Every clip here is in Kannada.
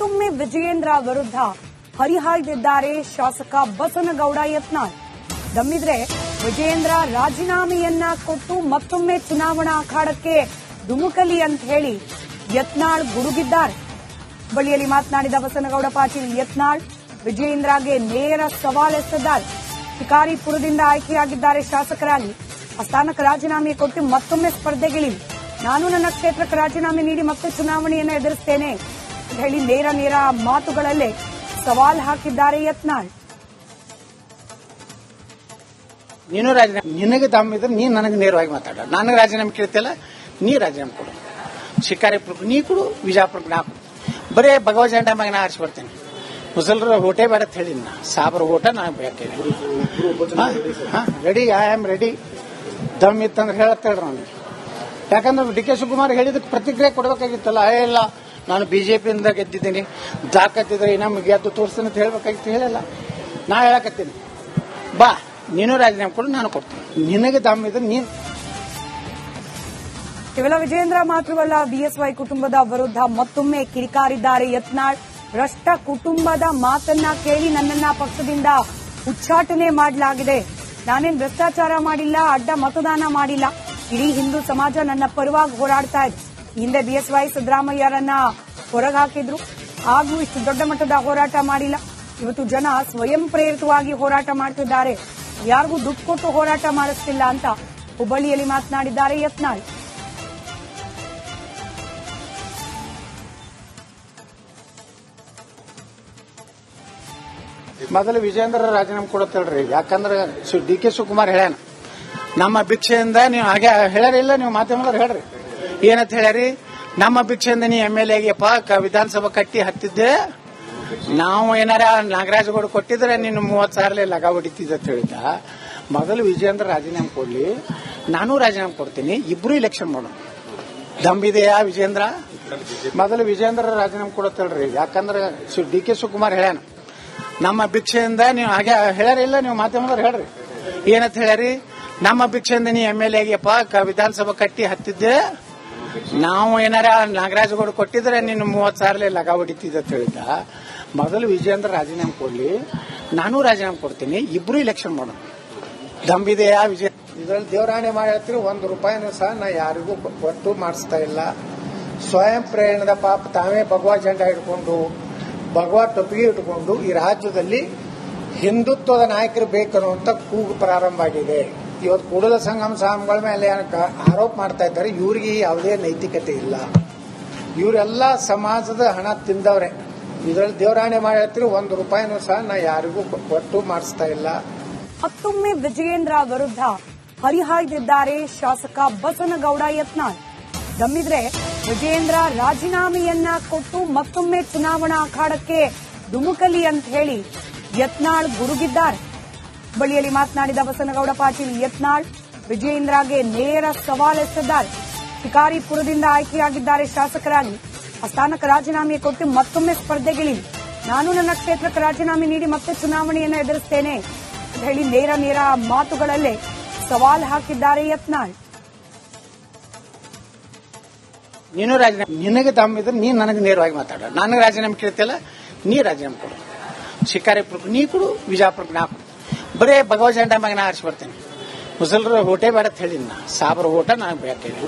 ಮತ್ತೊಮ್ಮೆ ವಿಜಯೇಂದ್ರ ವಿರುದ್ಧ ಹರಿಹಾಯ್ದಿದ್ದಾರೆ ಶಾಸಕ ಬಸನಗೌಡ ಯತ್ನಾಳ್. ದಮ್ಮಿದ್ರೆ ವಿಜಯೇಂದ್ರ ರಾಜೀನಾಮೆಯನ್ನ ಕೊಟ್ಟು ಮತ್ತೊಮ್ಮೆ ಚುನಾವಣಾ ಅಖಾಡಕ್ಕೆ ಧುಮುಕಲಿ ಅಂತ ಹೇಳಿ ಯತ್ನಾಳ್ ಗುಡುಗಿದ್ದಾರೆ. ಬಳಿಯಲ್ಲಿ ಮಾತನಾಡಿದ ಬಸನಗೌಡ ಪಾಟೀಲ್ ಯತ್ನಾಳ್ ವಿಜಯೇಂದ್ರಗೆ ನೇರ ಸವಾಲೆಸೆದಿದ್ದಾರೆ. ಶಿಕಾರಿಪುರದಿಂದ ಆಯ್ಕೆಯಾಗಿದ್ದಾರೆ ಶಾಸಕರಾಗಿ. ಆ ಸ್ಥಾನಕ್ಕೆ ರಾಜೀನಾಮೆ ಕೊಟ್ಟು ಮತ್ತೊಮ್ಮೆ ಸ್ಪರ್ಧೆಗಿಳಿಲಿ. ನಾನು ನನ್ನ ಕ್ಷೇತ್ರಕ್ಕೆ ರಾಜೀನಾಮೆ ನೀಡಿ ಮತ್ತೆ ಚುನಾವಣೆಯನ್ನು ಎದುರಿಸ್ತೇನೆ ಅಂತ ಹೇಳಿ ನೇರ ಮಾತುಗಳಲ್ಲೇ ಸವಾಲ್ ಹಾಕಿದ್ದಾರೆ ಯತ್ನಾಳ್. ನೀನು ರಾಜೀನಾಮೆ ನಿನಗೆ ದಮ್ಮಿದ್ರೆ ನೀನು ನನಗೆ ನೇರವಾಗಿ ಮಾತಾಡ. ನನಗೆ ರಾಜೀನಾಮೆ ಕೇಳ್ತಿಲ್ಲ, ನೀ ರಾಜೀನಾಮೆ ಕೊಡು. ಶಿಕಾರಿಪುರಕ್ಕೆ ನೀ ಕೊಡು, ವಿಜಯಪುರಕ್ಕೆ ನಾ ಕೊಡು. ಬರೇ ಭಗವ ಜೆಂಡಾ ಮ್ಯಾಗ ನಾ ಆರಿಸಿ ಬರ್ತೇನೆ. ಮುಸಲ್ರ ಓಟೇ ಬೇಡ ಅಂತ ಹೇಳಿ ಸಾಬರ ಓಟ ನನಗೆ ಬೇಕೇನೆ. Ready, I am ready. ದಮ್ ಇತ್ತಂದ್ರೆ ಹೇಳತ್ತೇಳ್ರಿ ನನಗೆ. ಯಾಕಂದ್ರೆ ಡಿ ಕೆ ಶಿವಕುಮಾರ್ ಹೇಳಿದಕ್ಕೆ ಪ್ರತಿಕ್ರಿಯೆ ಕೊಡಬೇಕಾಗಿತ್ತಲ್ಲ. ಇಲ್ಲ ನಾನು ಬಿಜೆಪಿಯಿಂದ ಗೆದ್ದಿದ್ದೀನಿ, ತಾಕತ್ತಿದ್ರೆ ನಮ್ಗೆ ಗೆದ್ದು ತೋರಿಸ್ತೀನಿ ಅಂತ ಹೇಳ್ಬೇಕಾಗಿತ್ತು. ಹೇಳಿಲ್ಲ. ನಾ ಹೇಳಕತ್ತೀನಿ, ಬಾ ನೀನು ರಾಜೀನಾಮೆ ಕೊಡು, ನಾನು ಕೊಡ್ತೀನಿ. ನಿನಗೆ ದಮ್ ಇದ್ರೆ ನೀನು. ಕೇವಲ ವಿಜಯೇಂದ್ರ ಮಾತ್ರವಲ್ಲ, ಬಿಎಸ್ವೈ ಕುಟುಂಬದ ವಿರುದ್ಧ ಮತ್ತೊಮ್ಮೆ ಕಿಡಿಕಾರಿದ್ದಾರೆ ಯತ್ನಾಳ್. ಭ್ರಷ್ಟ ಕುಟುಂಬದ ಮಾತನ್ನ ಕೇಳಿ ನನ್ನನ್ನ ಪಕ್ಷದಿಂದ ಉಚ್ಚಾಟನೆ ಮಾಡಲಾಗಿದೆ. ನಾನೇನ್ ಭ್ರಷ್ಟಾಚಾರ ಮಾಡಿಲ್ಲ, ಅಡ್ಡ ಮತದಾನ ಮಾಡಿಲ್ಲ. ಇಡೀ ಹಿಂದೂ ಸಮಾಜ ನನ್ನ ಪರವಾಗಿ ಹೋರಾಡ್ತಾ ಇದೆ. ಹಿಂದೆ ಬಿಎಸ್ವೈ ಸಿದ್ದರಾಮಯ್ಯರನ್ನ ಹೊರಗೆ ಹಾಕಿದ್ರು, ಹಾಗೂ ಇಷ್ಟು ದೊಡ್ಡ ಮಟ್ಟದ ಹೋರಾಟ ಮಾಡಿಲ್ಲ. ಇವತ್ತು ಜನ ಸ್ವಯಂ ಪ್ರೇರಿತವಾಗಿ ಹೋರಾಟ ಮಾಡ್ತಿದ್ದಾರೆ, ಯಾರಿಗೂ ದುಡ್ಡು ಕೊಟ್ಟು ಹೋರಾಟ ಮಾಡಿಸ್ತಿಲ್ಲ ಅಂತ ಹುಬ್ಬಳ್ಳಿಯಲ್ಲಿ ಮಾತನಾಡಿದ್ದಾರೆ ಯತ್ನಾಳ್. ಮೊದಲು ವಿಜಯೇಂದ್ರ ರಾಜೀನಾಮೆ ಕೊಡತ್ತೇಳ್ರಿ. ಯಾಕಂದ್ರೆ ಡಿ ಕೆ ಶಿವಕುಮಾರ್ ಹೇಳ್ಯಾನ, ನಮ್ಮ ಭಿಕ್ಷೆಯಿಂದ ನೀವು ಹಾಗೆ ಹೇಳ್ಯಾರಿಲ್ಲ, ನೀವು ಮಾಧ್ಯಮದವ್ರು ಹೇಳ್ರಿ ಏನಂತ ಹೇಳ್ಯಾರಿ. ನಮ್ಮ ಭಿಕ್ಷೆಯಿಂದ ನೀ MLA ಗೆಪ್ಪ ವಿಧಾನಸಭಾ ಕಟ್ಟಿ ಹತ್ತಿದ್ದೆ, ನಾವು ಏನಾರ ನಾಗರಾಜಗೌಡ ಕೊಟ್ಟಿದ್ರೆ ನೀನು 30,000 ಲಗ ಹೊಡಿತಿದ್ದ ಅಂತ ಹೇಳಿದ್ದ. ಮೊದಲು ವಿಜಯೇಂದ್ರ ರಾಜೀನಾಮೆ ಕೊಡ್ಲಿ, ನಾನು ರಾಜೀನಾಮೆ ಕೊಡ್ತೀನಿ, ಇಬ್ರು ಇಲೆಕ್ಷನ್ ಮಾಡೋಣ. ದಮ್ಬಿದೆಯಾ ವಿಜಯೇಂದ್ರ? ಮೊದಲು ವಿಜಯೇಂದ್ರ ರಾಜೀನಾಮೆ ಕೊಡತ್ತೇಳ್ರಿ. ಯಾಕಂದ್ರೆ ಡಿ ಕೆ ಶಿವಕುಮಾರ್ ಹೇಳ್ಯಾನ, ನಮ್ಮ ಭಿಕ್ಷೆಯಿಂದ ನೀವು ಹಾಗೆ ಹೇಳ್ಯಾರಿಲ್ಲ, ನೀವು ಮಾಧ್ಯಮದವ್ರು ಹೇಳ್ರಿ ಏನಂತ ಹೇಳ್ಯಾರಿ. ನಮ್ಮ ಭಿಕ್ಷೆಯಿಂದ ನೀ MLA ಗೆಪ್ಪ ವಿಧಾನಸಭಾ ಕಟ್ಟಿ ಹತ್ತಿದ್ದೆ, ನಾವು ಏನಾರ ನಾಗರಾಜಗೌಡ ಕೊಟ್ಟಿದ್ರೆ ನೀನು 30,000 ಲಗ ಹೊಡಿತಿದ್ದ ಅಂತ ಹೇಳಿದ್ದ. ಮೊದಲು ವಿಜಯೇಂದ್ರ ರಾಜೀನಾಮೆ ಕೊಡ್ಲಿ, ನಾನು ರಾಜೀನಾಮೆ ಕೊಡ್ತೀನಿ, ಇಬ್ರು ಇಲೆಕ್ಷನ್ ಮಾಡೋಣ. ದಮ್ಬಿದೆಯಾ ವಿಜಯ? ಇದ್ರಲ್ಲಿ ದೇವರಾಣೆ ಮಾಡಿರ್ತೀರಿ, ₹1 ಸಹ ನಾ ಯಾರಿಗೂ ಕೊಟ್ಟು ಮಾಡಿಸ್ತಾ ಇಲ್ಲ. ಸ್ವಯಂ ಪ್ರೇರಣದ ಪಾಪ ತಾವೇ ಭಗವಾ ಜೆಂಡಾ ಹಿಡ್ಕೊಂಡು, ಭಗವಾ ಟೊಪ್ಪಿಗೆ ಇಟ್ಕೊಂಡು ಈ ರಾಜ್ಯದಲ್ಲಿ ಹಿಂದುತ್ವದ ನಾಯಕರು ಬೇಕನ್ನುವಂತ ಕೂಗು ಪ್ರಾರಂಭ ಆಗಿದೆ. ಇವತ್ತು ಕೂಡಲ ಸಂಗಮ ಸ್ವಾಮಿಗಳ ಮೇಲೆ ಆರೋಪ ಮಾಡ್ತಾ ಇದ್ದಾರೆ. ಇವರಿಗೆ ಯಾವುದೇ ನೈತಿಕತೆ ಇಲ್ಲ. ಇವರೆಲ್ಲ ಸಮಾಜದ ಹಣ ತಿಂದವ್ರೆ. ಇದರಲ್ಲಿ ದೇವರಾಣೆ ಮಾಡಿರ್ತೀರಿ, ₹1 ಸಹ ನಾ ಯಾರಿಗೂ ಕೊಟ್ಟು ಮಾಡಿಸ್ತಾ ಇಲ್ಲ. ಮತ್ತೊಮ್ಮೆ ವಿಜಯೇಂದ್ರ ವಿರುದ್ಧ ಹರಿಹಾಯ್ದಿದ್ದಾರೆ ಶಾಸಕ ಬಸನಗೌಡ ಯತ್ನಾಳ್. ದಮ್ಮಿದ್ರೆ ವಿಜಯೇಂದ್ರ ರಾಜೀನಾಮೆಯನ್ನ ಕೊಟ್ಟು ಮತ್ತೊಮ್ಮೆ ಚುನಾವಣಾ ಅಖಾಡಕ್ಕೆ ಧುಮುಕಲಿ ಅಂತ ಹೇಳಿ ಯತ್ನಾಳ್ ಗುಡುಗಿದ್ದಾರೆ. ಬಳಿಯಲ್ಲಿ ಮಾತನಾಡಿದ ಬಸನಗೌಡ ಪಾಟೀಲ್ ಯತ್ನಾಳ್ ವಿಜಯೇಂದ್ರಗೆ ನೇರ ಸವಾಲೆಸೆದಿದ್ದಾರೆ. ಶಿಕಾರಿಪುರದಿಂದ ಆಯ್ಕೆಯಾಗಿದ್ದಾರೆ ಶಾಸಕರಾಗಿ. ಆ ಸ್ಥಾನಕ್ಕೆ ರಾಜೀನಾಮೆ ಕೊಟ್ಟು ಮತ್ತೊಮ್ಮೆ ಸ್ಪರ್ಧೆಗಿಳಿಲಿ. ನಾನು ನನ್ನ ಕ್ಷೇತ್ರಕ್ಕೆ ರಾಜೀನಾಮೆ ನೀಡಿ ಮತ್ತೆ ಚುನಾವಣೆಯನ್ನು ಎದುರಿಸ್ತೇನೆ ಅಂತ ಹೇಳಿ ನೇರ ಮಾತುಗಳಲ್ಲೇ ಸವಾಲ್ ಹಾಕಿದ್ದಾರೆ ಯತ್ನಾಳ್. ನೀನು ರಾಜೀನಾಮೆ ನಿನಗೆ ದಮ್ಮಿದ್ರೆ ನೀನು ನನಗೆ ನೇರವಾಗಿ ಮಾತಾಡ. ನನಗೆ ರಾಜೀನಾಮೆ ಕೇಳ್ತಿಲ್ಲ, ನೀ ರಾಜೀನಾಮೆ ಕೊಡು. ಶಿಕಾರಿಪುರಕ್ಕೆ ನೀ ಕೊಡು, ವಿಜಯಪುರಕ್ಕೆ ನಾ ಕೊಡು. ಬರೇ ಭಗವ ಜೆಂಡಾ ಮ್ಯಾಗ ನಾ ಆರಿಸಿ ಬರ್ತೇನೆ. ಮುಸಲ್ರ ಓಟೇ ಬೇಡ ಅಂತ ಹೇಳಿ ಸಾಬರ ಓಟ ನನಗೆ ಬೇಕೇನೆ.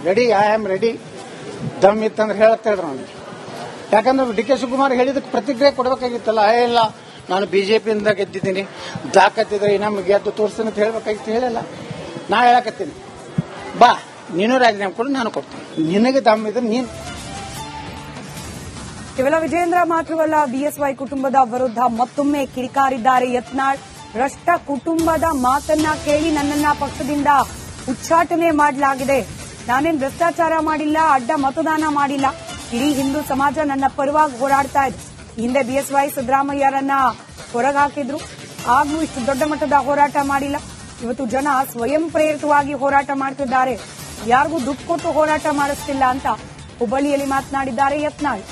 Ready, I am ready. ದಮ್ ಇತ್ತಂದ್ರೆ ಹೇಳತ್ತೇಳ್ರಿ ನನಗೆ. ಯಾಕಂದ್ರೆ ಡಿ ಕೆ ಶಿವಕುಮಾರ್ ಹೇಳಿದಕ್ಕೆ ಪ್ರತಿಕ್ರಿಯೆ ಕೊಡಬೇಕಾಗಿತ್ತಲ್ಲ. ಇಲ್ಲ ನಾನು ಬಿಜೆಪಿಯಿಂದ ಗೆದ್ದಿದ್ದೀನಿ, ತಾಕತ್ತಿದ್ರೆ ನಮ್ಗೆ ಗೆದ್ದು ತೋರಿಸ್ತೀನಿ ಅಂತ ಹೇಳ್ಬೇಕಾಗಿತ್ತು. ಹೇಳಿಲ್ಲ. ನಾ ಹೇಳಕತ್ತೀನಿ, ಬಾ ನೀನು ರಾಜೀನಾಮೆ ಕೊಡು, ನಾನು ಕೊಡ್ತೀನಿ. ನಿನಗೆ ದಮ್ ಇದ್ರೆ ನೀನು. ಕೇವಲ ವಿಜಯೇಂದ್ರ ಮಾತ್ರವಲ್ಲ, ಬಿಎಸ್ವೈ ಕುಟುಂಬದ ವಿರುದ್ಧ ಮತ್ತೊಮ್ಮೆ ಕಿಡಿಕಾರಿದ್ದಾರೆ ಯತ್ನಾಳ್. ಭ್ರಷ್ಟ ಕುಟುಂಬದ ಮಾತನ್ನ ಕೇಳಿ ನನ್ನನ್ನ ಪಕ್ಷದಿಂದ ಉಚ್ಚಾಟನೆ ಮಾಡಲಾಗಿದೆ. ನಾನೇನ್ ಭ್ರಷ್ಟಾಚಾರ ಮಾಡಿಲ್ಲ, ಅಡ್ಡ ಮತದಾನ ಮಾಡಿಲ್ಲ. ಇಡೀ ಹಿಂದೂ ಸಮಾಜ ನನ್ನ ಪರವಾಗಿ ಹೋರಾಡ್ತಾ ಇದೆ. ಹಿಂದೆ ಬಿಎಸ್ವೈ ಸಿದ್ದರಾಮಯ್ಯರನ್ನ ಹೊರಗೆ ಹಾಕಿದ್ರು, ಹಾಗೂ ಇಷ್ಟು ದೊಡ್ಡ ಮಟ್ಟದ ಹೋರಾಟ ಮಾಡಿಲ್ಲ. ಇವತ್ತು ಜನ ಸ್ವಯಂ ಪ್ರೇರಿತವಾಗಿ ಹೋರಾಟ ಮಾಡ್ತಿದ್ದಾರೆ, ಯಾರಿಗೂ ದುಡ್ಡು ಕೊಟ್ಟು ಹೋರಾಟ ಮಾಡಿಸ್ತಿಲ್ಲ ಅಂತ ಹುಬ್ಬಳ್ಳಿಯಲ್ಲಿ ಮಾತನಾಡಿದ್ದಾರೆ ಯತ್ನಾಳ್.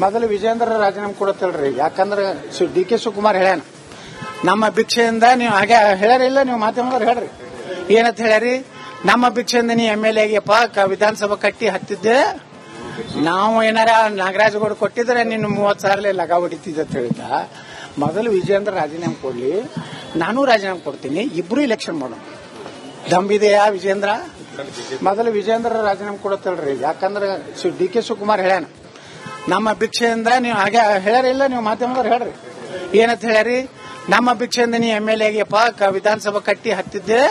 ಮೊದಲು ವಿಜಯೇಂದ್ರ ರಾಜೀನಾಮೆ ಕೊಡತ್ತೇಳ್ರಿ. ಯಾಕಂದ್ರೆ ಡಿ ಕೆ ಶಿವಕುಮಾರ್ ಹೇಳ್ಯಾನ, ನಮ್ಮ ಭಿಕ್ಷೆಯಿಂದ ನೀವು ಹಾಗೆ ಹೇಳ್ಯಾರಿಲ್ಲ, ನೀವು ಮಾಧ್ಯಮದವ್ರು ಹೇಳ್ರಿ ಏನಂತ ಹೇಳ್ಯಾರಿ, ನಮ್ಮ ಭಿಕ್ಷೆಯಿಂದ ನೀ MLA ಆಗಿಯಪ್ಪ, ವಿಧಾನಸಭಾ ಕಟ್ಟಿ ಹತ್ತಿದ್ದೆ, ನಾವು ಏನಾರ ನಾಗರಾಜಗೌಡ ಕೊಟ್ಟಿದ್ರೆ ನಿನ್ನ 30,000 ಲಗ ಹೊಡಿತಿದ್ದೆ ಅಂತ ಹೇಳಿದ. ಮೊದಲು ವಿಜೇಂದ್ರ ರಾಜೀನಾಮೆ ಕೊಡ್ಲಿ, ನಾನು ರಾಜೀನಾಮೆ ಕೊಡ್ತೀನಿ, ಇಬ್ರು ಇಲೆಕ್ಷನ್ ಮಾಡೋಣ. ದಮ್ಬಿದೆಯಾ ವಿಜೇಂದ್ರ? ಮೊದಲು ವಿಜೇಂದ್ರ ರಾಜೀನಾಮೆ ಕೊಡತ್ತಲ್ರಿ, ಯಾಕಂದ್ರೆ DK ಶಿವಕುಮಾರ್ ಹೇಳ್ಯಾನ, ನಮ್ಮ ಭಿಕ್ಷೆಯಿಂದ ನೀವು ಹಾಗೆ ಹೇಳ್ಯಾರಿಲ್ಲ, ನೀವು ಮಾಧ್ಯಮದವ್ರು ಹೇಳ್ರಿ ಏನಂತ ಹೇಳ್ಯಾರಿ, ನಮ್ಮ ಭಿಕ್ಷೆಯಿಂದ ನೀ MLA ಆಗಿಯಪ್ಪ, ವಿಧಾನಸಭಾ ಕಟ್ಟಿ ಹತ್ತಿದ್ದೆ,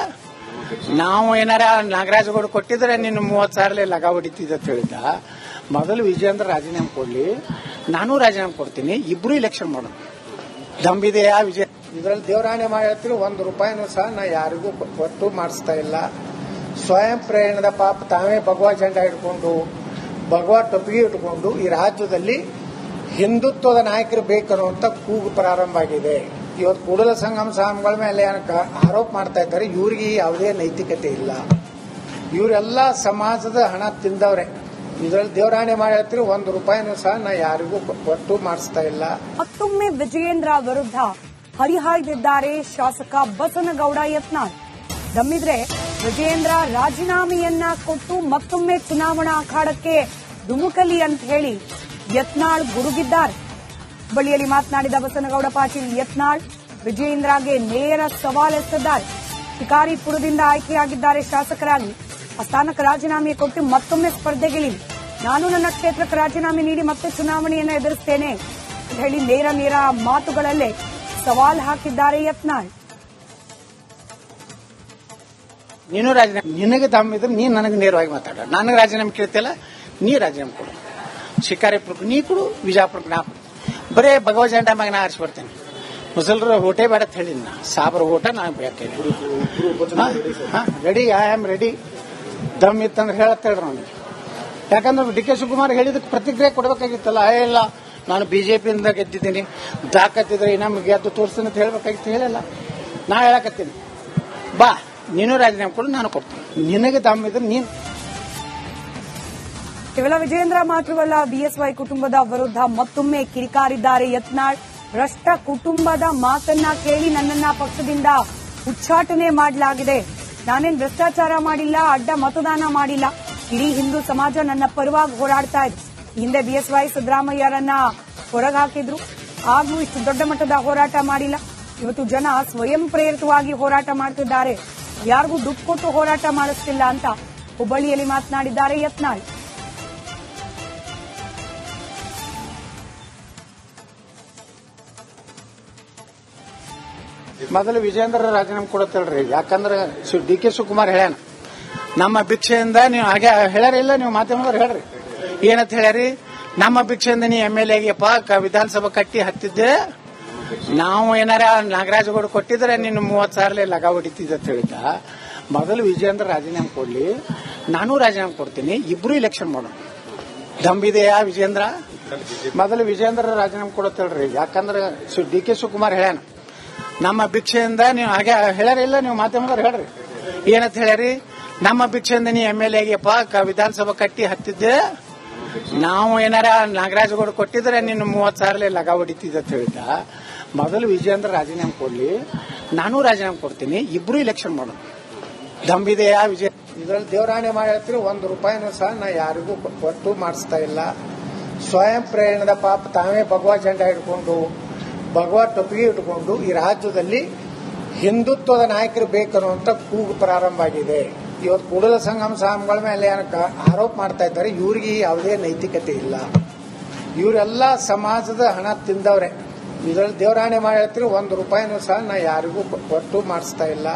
ನಾವು ಏನಾರ ನಾಗರಾಜಗೌಡ ಕೊಟ್ಟಿದ್ರೆ ನಿನ್ನ 30,000 ಲಗ ಹೊಡಿತಿದ್ದೆ ಅಂತ ಹೇಳಿದ. ಮೊದಲು ವಿಜೇಂದ್ರ ರಾಜೀನಾಮೆ ಕೊಡ್ಲಿ, ನಾನು ರಾಜೀನಾಮೆ ಕೊಡ್ತೀನಿ, ಇಬ್ರು ಇಲೆಕ್ಷನ್ ಮಾಡೋಣ. ದಮ್ಬಿದೆಯಾ ವಿಜಯ? ಇದರಲ್ಲಿ ದೇವರಾಣೆ ಮಾಡಿರ್ತೀರಿ, ₹1 ಸಹ ನಾ ಯಾರಿಗೂ ಒಟ್ಟು ಮಾಡಿಸ್ತಾ ಇಲ್ಲ. ಸ್ವಯಂ ಪ್ರೇರಣದ ಪಾಪ ತಾವೇ ಭಗವಾ ಜೆಂಡಾ ಇಟ್ಕೊಂಡು, ಭಗವಾ ಟೊಪ್ಪಿಗೆ ಇಟ್ಕೊಂಡು ಈ ರಾಜ್ಯದಲ್ಲಿ ಹಿಂದುತ್ವದ ನಾಯಕರು ಬೇಕನ್ನುವಂತ ಕೂಗು ಪ್ರಾರಂಭ ಆಗಿದೆ. ಇವತ್ತು ಕೂಡಲ ಸಂಗಮ ಸ್ವಾಮಿಗಳ ಮೇಲೆ ಆರೋಪ ಮಾಡ್ತಾ ಇದ್ದಾರೆ, ಇವರಿಗೆ ಯಾವುದೇ ನೈತಿಕತೆ ಇಲ್ಲ, ಇವರೆಲ್ಲ ಸಮಾಜದ ಹಣ ತಿಂದವ್ರೆ. ಇದರಲ್ಲಿ ದೇವರಾಣೆ ಮಾಡಿರ್ತೀರಿ, ₹1 ಸಹ ನಾ ಯಾರಿಗೂ ಒಟ್ಟು ಮಾಡಿಸ್ತಾ ಇಲ್ಲ. ಮತ್ತೊಮ್ಮೆ ವಿಜಯೇಂದ್ರ ವಿರುದ್ಧ ಹರಿಹಾಯ್ದಿದ್ದಾರೆ ಶಾಸಕ ಬಸನಗೌಡ ಯತ್ನಾಳ್. ದಮ್ಮಿದ್ರೆ ವಿಜಯೇಂದ್ರ ರಾಜೀನಾಮೆಯನ್ನ ಕೊಟ್ಟು ಮತ್ತೊಮ್ಮೆ ಚುನಾವಣಾ ಅಖಾಡಕ್ಕೆ ಧುಮುಕಲಿ ಅಂತ ಹೇಳಿ ಯತ್ನಾಳ್ ಗುಡುಗಿದ್ದಾರೆ. ಬಳಿಯಲ್ಲಿ ಮಾತನಾಡಿದ ಬಸನಗೌಡ ಪಾಟೀಲ್ ಯತ್ನಾಳ್ ವಿಜಯೇಂದ್ರಗೆ ನೇರ ಸವಾಲೆಸೆದಿದ್ದಾರೆ. ಶಿಕಾರಿಪುರದಿಂದ ಆಯ್ಕೆಯಾಗಿದ್ದಾರೆ ಶಾಸಕರಾಗಿ, ಆ ಸ್ಥಾನಕ್ಕೆ ರಾಜೀನಾಮೆ ಕೊಟ್ಟು ಮತ್ತೊಮ್ಮೆ ಸ್ಪರ್ಧೆಗಿಳಿಲಿ, ನಾನು ನನ್ನ ಕ್ಷೇತ್ರಕ್ಕೆ ರಾಜೀನಾಮೆ ನೀಡಿ ಮತ್ತೆ ಚುನಾವಣೆಯನ್ನು ಎದುರಿಸ್ತೇನೆ ಅಂತ ಹೇಳಿ ನೇರ ಮಾತುಗಳಲ್ಲೇ ಸವಾಲ್ ಹಾಕಿದ್ದಾರೆ ಯತ್ನಾಳ್. ನೀನು ರಾಜೀನಾಮೆ, ನಿನಗೆ ದಮ್ಮಿದ್ರೆ ನೀನು ನನಗೆ ನೇರವಾಗಿ ಮಾತಾಡ, ನನಗೆ ರಾಜೀನಾಮೆ ಕೇಳ್ತಿಲ್ಲ, ನೀ ರಾಜೀನಾಮೆ ಕೊಡು. ಶಿಕಾರಿಪುರಕ್ಕೆ ನೀ ಕೊಡು, ವಿಜಯಪುರಕ್ಕೆ ನಾ ಕೊಡು. ಬರೇ ಭಗವ ಜೆಂಡಾ ಮ್ಯಾಗ ನಾ ಆರಿಸಿ ಬರ್ತೇನೆ. ಮುಸಲ್ರ ಓಟೇ ಬೇಡ ಅಂತ ಹೇಳಿದ್ ನಾ, ಸಾಬ್ರ ಓಟ ನಾ ಬೇಕಾಗಿ ರೆಡಿ, ಐ ಆಮ್ ರೆಡಿ. ದಮ್ ಇತ್ತಂದ್ರೆ ಹೇಳತ್ತ ಹೇಳ್ರಿ ಅವನಿಗೆ. ಯಾಕಂದ್ರೆ DK ಶಿವಕುಮಾರ್ ಹೇಳಿದಕ್ಕೆ ಪ್ರತಿಕ್ರಿಯೆ ಕೊಡಬೇಕಾಗಿತ್ತಲ್ಲ. ಇಲ್ಲ ನಾನು ಬಿಜೆಪಿಯಿಂದ ಗೆದ್ದಿದ್ದೀನಿ, ದಾಖತ್ತಿದ್ರೆ ನಮ್ಗೆ ಗೆದ್ದು ತೋರಿಸ್ತೀನಿ ಅಂತ ಹೇಳ್ಬೇಕಾಗಿತ್ತು, ಹೇಳಿಲ್ಲ. ನಾ ಹೇಳಕತ್ತೀನಿ, ಬಾ ನೀನು ರಾಜೀನಾಮೆ ಕೊಡು, ನಾನು ಕೊಡ್ತೀನಿ, ನಿನಗೆ ದಮ್ ಇದ್ರೆ ನೀನು. ಕೇವಲ ವಿಜಯೇಂದ್ರ ಮಾತ್ರವಲ್ಲ, BSY ಕುಟುಂಬದ ವಿರುದ್ಧ ಮತ್ತೊಮ್ಮೆ ಕಿರಿಕಾರಿದ್ದಾರೆ ಯತ್ನಾಳ್. ಭ್ರಷ್ಟ ಕುಟುಂಬದ ಮಾತನ್ನ ಕೇಳಿ ನನ್ನನ್ನ ಪಕ್ಷದಿಂದ ಉಚ್ಚಾಟನೆ ಮಾಡಲಾಗಿದೆ, ನಾನೇನ್ ಭ್ರಷ್ಟಾಚಾರ ಮಾಡಿಲ್ಲ, ಅಡ್ಡ ಮತದಾನ ಮಾಡಿಲ್ಲ, ಇಡೀ ಹಿಂದೂ ಸಮಾಜ ನನ್ನ ಪರವಾಗಿ ಹೋರಾಡ್ತಾ ಇದೆ. ಹಿಂದೆ BSY ಸಿದ್ದರಾಮಯ್ಯರನ್ನ ಹೊರಗೆ ಹಾಕಿದ್ರು, ಆಗ್ಲೂ ಇಷ್ಟು ದೊಡ್ಡ ಮಟ್ಟದ ಹೋರಾಟ ಮಾಡಿಲ್ಲ. ಇವತ್ತು ಜನ ಸ್ವಯಂ ಪ್ರೇರಿತವಾಗಿ ಹೋರಾಟ ಮಾಡ್ತಿದ್ದಾರೆ, ಯಾರಿಗೂ ದುಡ್ಡು ಕೊಟ್ಟು ಹೋರಾಟ ಮಾಡಿಸ್ತಿಲ್ಲ ಅಂತ ಹುಬ್ಬಳ್ಳಿಯಲ್ಲಿ ಮಾತನಾಡಿದ್ದಾರೆ ಯತ್ನಾಳ್. ಮೊದಲು ವಿಜೇಂದ್ರ ರಾಜೀನಾಮೆ ಕೊಡತ್ತಲ್ರಿ, ಯಾಕಂದ್ರೆ DK ಶಿವಕುಮಾರ್ ಹೇಳ್ಯಾನ, ನಮ್ಮ ಭಿಕ್ಷೆಯಿಂದ ನೀವು ಹಾಗೆ ಹೇಳ್ಯಾರಿಲ್ಲ, ನೀವು ಮಾಧ್ಯಮದವ್ರು ಹೇಳ್ರಿ ಏನಂತ ಹೇಳ್ಯಾರಿ, ನಮ್ಮ ಭಿಕ್ಷೆಯಿಂದ ನೀ MLA ಆಗಿಯಪ್ಪ, ವಿಧಾನಸಭಾ ಕಟ್ಟಿ ಹತ್ತಿದ್ದೆ, ನಾವು ಏನಾರ ನಾಗರಾಜಗೌಡ ಕೊಟ್ಟಿದ್ರೆ ನಿನ್ನ 30,000 ಲಗ ಹೊಡಿತಿದ್ದೆ ಅಂತ ಹೇಳಿದ. ಮೊದಲು ವಿಜೇಂದ್ರ ರಾಜೀನಾಮೆ ಕೊಡ್ಲಿ, ನಾನು ರಾಜೀನಾಮೆ ಕೊಡ್ತೀನಿ, ಇಬ್ರು ಇಲೆಕ್ಷನ್ ಮಾಡೋಣ. ದಮ್ಬಿದೆಯಾ ವಿಜೇಂದ್ರ? ಮೊದಲು ವಿಜೇಂದ್ರ ರಾಜೀನಾಮೆ ಕೊಡತ್ತಲ್ರಿ, ಯಾಕಂದ್ರೆ DK ಶಿವಕುಮಾರ್ ಹೇಳ್ಯಾನ, ನಮ್ಮ ಭಿಕ್ಷೆಯಿಂದ ನೀವು ಹಾಗೆ ಹೇಳ್ಯಾರಿಲ್ಲ, ನೀವು ಮಾಧ್ಯಮದವ್ರು ಹೇಳ್ರಿ ಏನಂತ ಹೇಳ್ಯಾರಿ, ನಮ್ಮ ಭಿಕ್ಷೆಯಿಂದ ನೀ MLA ಆಗಿಯಪ್ಪ, ವಿಧಾನಸಭಾ ಕಟ್ಟಿ ಹತ್ತಿದ್ದೆ, ನಾವು ಏನಾರ ನಾಗರಾಜಗೌಡ ಕೊಟ್ಟಿದ್ರೆ ನಿನ್ನ 30,000 ಲಗ ಹೊಡಿತಿದ್ದೆ ಅಂತ ಹೇಳಿದ. ಮೊದಲು ವಿಜೇಂದ್ರ ರಾಜೀನಾಮೆ ಕೊಡ್ಲಿ, ನಾನು ರಾಜೀನಾಮೆ ಕೊಡ್ತೀನಿ, ಇಬ್ರು ಇಲೆಕ್ಷನ್ ಮಾಡೋಣ. ದಮ್ಬಿದೆಯಾ ವಿಜಯ? ಇದರಲ್ಲಿ ದೇವರಾಣೆ ಮಾಡಿರ್ತೀರಿ, ₹1 ಸಹ ನಾ ಯಾರಿಗೂ ಒಟ್ಟು ಮಾಡಿಸ್ತಾ ಇಲ್ಲ. ಸ್ವಯಂ ಪ್ರೇರಣದ ಪಾಪ ತಾವೇ ಭಗವಾ ಜೆಂಡಾ ಇಟ್ಕೊಂಡು, ಭಗವಾ ಟೊಪ್ಪಿಗೆ ಇಟ್ಕೊಂಡು ಈ ರಾಜ್ಯದಲ್ಲಿ ಹಿಂದುತ್ವದ ನಾಯಕರು ಬೇಕನ್ನುವಂತ ಕೂಗು ಪ್ರಾರಂಭ ಆಗಿದೆ. ಇವತ್ತು ಕೂಡಲ ಸಂಗಮ ಸ್ವಾಮಿಗಳ ಮೇಲೆ ಆರೋಪ ಮಾಡ್ತಾ ಇದ್ದಾರೆ, ಇವರಿಗೆ ಯಾವುದೇ ನೈತಿಕತೆ ಇಲ್ಲ, ಇವರೆಲ್ಲ ಸಮಾಜದ ಹಣ ತಿಂದವ್ರೆ. ಇದರಲ್ಲಿ ದೇವರಾಣೆ ಮಾಡಿರ್ತೀರಿ, ₹1 ಸಹ ನಾ ಯಾರಿಗೂ ಒಟ್ಟು ಮಾಡಿಸ್ತಾ ಇಲ್ಲ.